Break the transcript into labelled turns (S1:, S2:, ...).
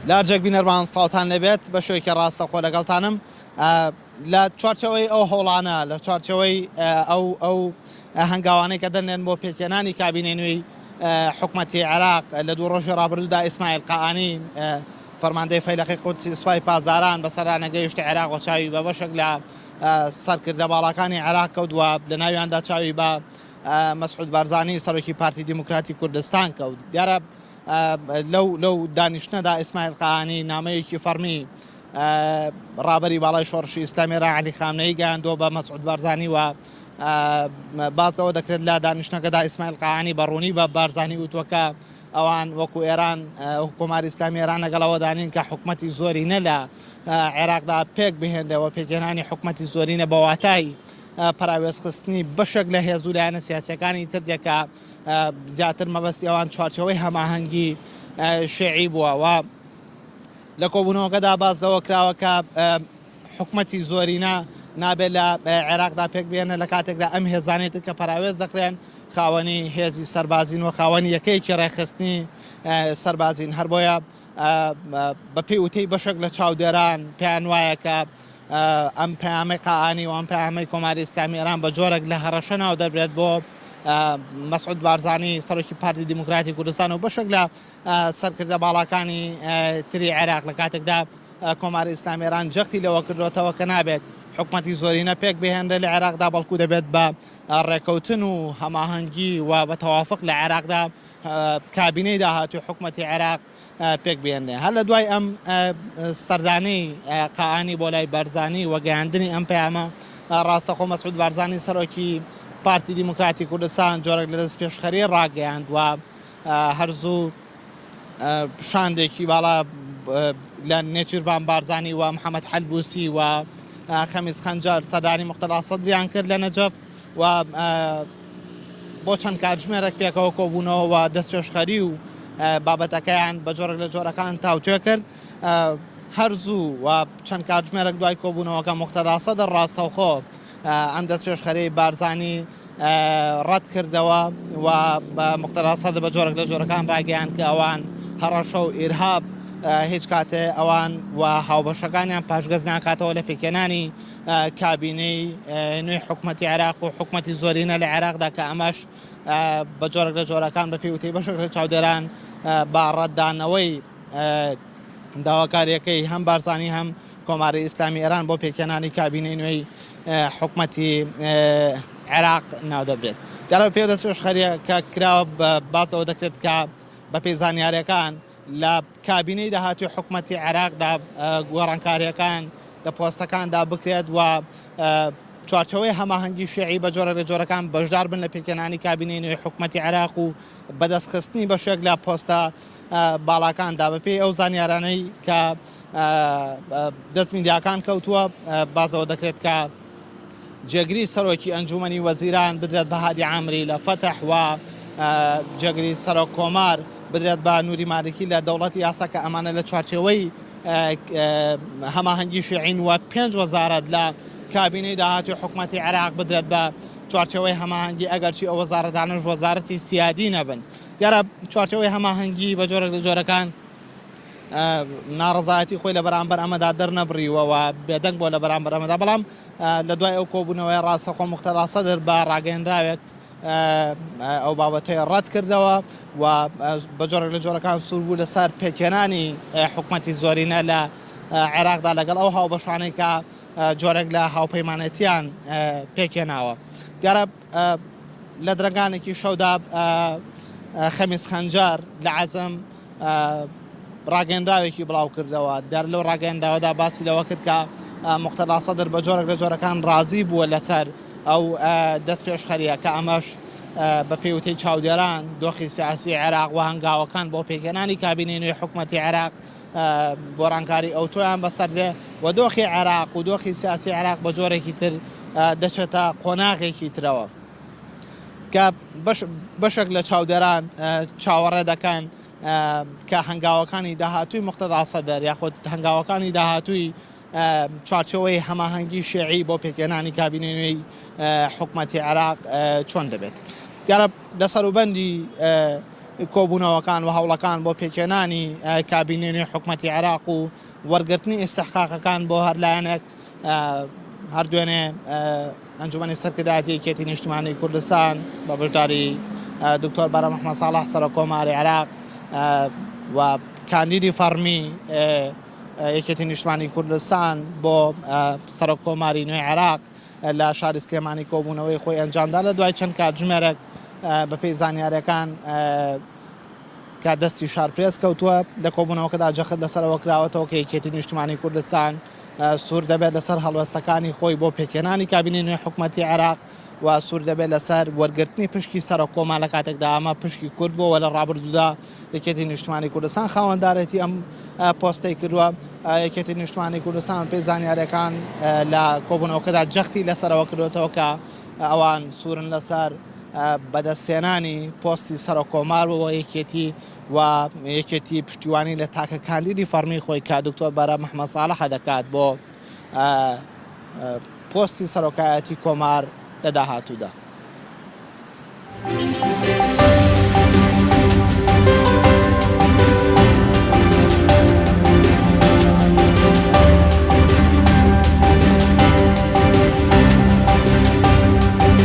S1: لارجێک بینەرمان سڵاوتان لەبێت بە شوێکی ڕاستەخۆ لەگەڵتانم لە چوارچەوەی ئەو هەوڵانە لە چوارچەوەی ئەو هەنگاوانەی کە دەنێن بۆ پێکێنانی کابینەی نوێی حکوومەتی عێراق لە دوو ڕۆژی ڕابردوودا ئیسماعیل قەعانی فەرماندەی فەیلقی قودسی سوپای پازاران بەسەرانە گەیشتی عێراق و چاوی بە بەشێک لە سەرکردە باڵەکانی عێراق کەوتووە لە ناویاندا چاوی بە مەسعود بارزانی سەرۆکی پارتی دیموکراتی کوردستان کەوت دیارە لەو دانیشتنەدا ئیسماعیل قەعانی نامەیەکی فەرمی ڕابەری باڵای شۆڕشی ئیسلامی عەلی خامنەیی گەیاندووە بە مەسعود بارزانی و بازەوە دەکرێت لە دانیشتنەکەدا ئیسماعیل قەعانی بەڕوونی بە بارزانی وتوەکە ئەوان وەکو ئێران حکوماری ئیسلامی ئێران لەگەڵەوە دانین کە حکومەتی زۆرینە لە عێراقدا پێک بهێندەوە پێکێنانی حکومەتی زۆرینە بە واتای پراوێزخستنی بەشێک لە هێزوو لایەنە سیاسەکانی تر دێکە زیاتر مەبەستی ئەوان چوارچەوەی هەماهەنگی شێعی بووە و لە کۆبوونەوەکەدا باز لەوە کراوە کە حکومەتی زۆرینە نابێت لە عێراقدا پێک بێنە لە کاتێکدا ئەم هێزانێت کە پراوێز دەخرێن خاوەنی هێزی سەربازین و خاوەنی یەکەیەکی ڕێخستنی سەربازین هەر بۆیە بە پێی وتەی بەشێک لە چاودێران پێیان وایە کە ئەم پەیامەی قەعانی و ئەم پەیامەی کۆماری ئیسلامی ئێران بە جۆرێک لە هەڕەشە ناو دەبرێت بۆ مەسعود بارزانی سەرۆکی پارتی دیموکراتی کوردستان و بەشێک لە سەرکردە باڵەکانی تری عێراق لە کاتێکدا کۆماری ئیسلامی ئێران جەختی لەوە کردوتەوە کە نابێت حکومەتی زۆرینە پێک بهێنرێت لە عێراقدا بەڵکو دەبێت بە ڕێکەوتن و هەماهەنگی و بە تەوافق لە عێراقدا کابینەی داهاتوی حکومەتی عێراق پێک بێنێ هەر لە دوای ئەم سەردانەی قەعانی بۆ لای بارزانی و گەیاندنی ئەم پەیامە ڕاستەخۆ مەسعود بارزانی سەرۆکی پارتی دیموکراتی کوردستان جۆرێک لە دەست پێشخەری ڕاگەیاند و هەرزوو شاندێکی باڵا لە نێچیروان بارزانی و محەممەد حەلبوسی و خەمیس خەنجەر سەردانی مختەلا سەدریان کرد لە نەجەف و بۆ چەند کاتژمێرێک پێکەوە کۆبوونەوە و دەست پێشخەری و بابەتەکەیان بە جۆرێک لە جۆرەکان تاوتوێ کرد هەرزوو و چەند کاتژمێرێک دوای کۆبوونەوەکە مختەلا سەدر ڕاستەوخۆ ئەم دەست پێشخەری بارزانی ڕەت کردەوە و بە مختەلا سەدر بە جۆرێک لە جۆرەکان ڕاگەیان کە ئەوان هەڕەشە و ئیرهاب هیچ کاتێ ئەوان و هاوبەشەکانیان پاشگەز ناکاتەوە لە پێکێنانی کابینەی نوێی حکومەتی عێراق و حکومەتی زۆرینە لە عێراقدا کە ئەمەش بە جۆرێک لە جۆرەکان بە پێی وتەی بەشێک لە چاودێران با ڕەتدانەوەی داواکاریەکەی هەم بارزانی هەم کۆماری ئیسلامی ئێران بۆ پێکێنانی کابینەی نوێی حکومەتی عێراق ناو دەبرێت دیارە پێ دەست پێشخەریە کە کراوە باز لەوە دەکرێت کە بە پێی زانیاریەکان لە کابینەی داهاتوی حکومەتی عێراقدا گۆڕانکاریەکان لە پۆستەکاندا بکرێت و چوارچەوەی هەماهەنگی شێعی بە جۆرە لە جۆرەکان بەشدار بن لە پێکێنانی کابینەی نوێی حکومەتی عێراق و بەدەستخستنی بەشێک لە پۆستە باڵاکاندا بەپێی ئەو زانیارانەی کە دەست میدیاکان کەوتووە بازەوە دەکرێت کە جێگری سەرۆکی ئەنجومەنی وەزیران بدرێت بە هادی عامری لە فەتح و جێگری سەرۆک کۆمار بدرێت بە نووری مالکی لە دەوڵەتی یاسا کە ئەمانە لە چوارچێوەی هەماهەنگی شیعین و 5 وەزارەت لە کابینەی داهاتوی حکومەتی عێراق بدرێت بە چوارچەوەی هەماهەنگی ئەگەرچی ئەو وەزارەتانەش وەزارەتی سیادی نەبن دیارە چوارچەوەی هەماهەنگی بە جۆرێک لە جۆرەکان ناڕزایەتی خۆی لە بەرامبەر ئەمەدا دەرنەبڕیوە و بێدەنگ بۆ لە بەرامبەر ئەمەدا بەڵام لە دوای ئەو کۆبوونەوەی ڕاستەخۆ مختەلا سەدر بە ڕاگەیەنراوێت ئەو بابەتەی ڕەت کردەوە و بە جۆرێک لە جۆرەکان سوور بوو لەسەر پێکێنانی حکومەتی زۆرینە لە عێراقدا لەگەڵ ئەو هاوبەشانەی کە جۆرێک لە هاوپەیمانەتیان پێکێناوە دیارە لە درەنگانێکی شەودا خەمیس خەنجەر لە عەزم ڕاگەیەنراوێکی بڵاو کردەوە دیار لەو ڕاگەیەنداوەدا باسی لەوە کرد کە مختەلا سەدر بە جۆرێک لە جۆرەکان ڕازی بووە لەسەر ئەو دەست پێشخەریە کە ئەمەش بە پێوتەی چاودێران دۆخی سیاسی عێراق و هەنگاوەکان بۆ پێکێنانی کابینەی نوێی حکومەتی عێراق گۆڕانکاری ئەو تۆیان بەسەردێ و دۆخی عێراق و دۆخی سیاسی عێراق بە جۆرێکی تر دەچێتە قۆناغێکی ترەوە کە بەشێک لە چاودێران چاوەڕێ دەکەن کە هەنگاوەکانی داهاتووی مختەلا سەدر یاخود هەنگاوەکانی داهاتووی چوارچەوەی هەماهەنگی شێعی بۆ پێکێنانی کابینەی نوێی حکومەتی عێراق چۆن دەبێت دیارە لە سەروبەندی کۆبوونەوەکان و هەوڵەکان بۆ پێکێنانی کابینێنی حکوومەتی عێراق و وەرگرتنی ئیستحقاقەکان بۆ هەر لایەنێک هەر دوێنێ ئەنجومەنی سەرکردایەتی یەکێتی نیشتیمانی کوردستان بە بەشداری دکتۆر بەرە محمەد ساڵح سەرۆک کۆماری عێراق و کاندیدی فەرمی یەکێتی نیشتیمانی کوردستان بۆ سەرۆک کۆماری نوێی عێراق لە شاری سلێمانی کۆبوونەوەی خۆی ئەنجامدا لە دوای چەند کاتژمێرێک بەپێی زانیاریەکان کە دەستی شارپرێس کەوتووە لە کۆبوونەوەکەدا جەخت لەسەرەوە کراوەتەوە کە یەکێتی نیشتیمانی کوردستان سوور دەبێت لەسەر هەڵوەستەکانی خۆی بۆ پێکێنانی کابینی نوێی حکوومەتی عێراق و سوور دەبێت لەسەر وەرگرتنی پشکی سەرۆک کۆمار لە کاتێکدا ئەمە پشکی کورد بۆەوە لە ڕابردوودا یەکێتی نیشتیمانی کوردستان خاوەندارێتی ئەم پۆستەی کردووە. یەکێتی نیشتیمانی کوردستان پێی زانیاریەکان لە کۆبوونەوەکەدا جەختی لەسەرەوە کردوێتەوە کە ئەوان سوورن لەسەر بەدەستێنانی پۆستی سەرۆک کۆمار بۆ یەکێتی و یەکێتی پشتیوانی لە تاکە کاندیدی فەرمی خۆی کا دکتۆر بەرە محمەد ساڵح دەکات بۆ پۆستی سەرۆکایەتی کۆمار لە داهاتوودا.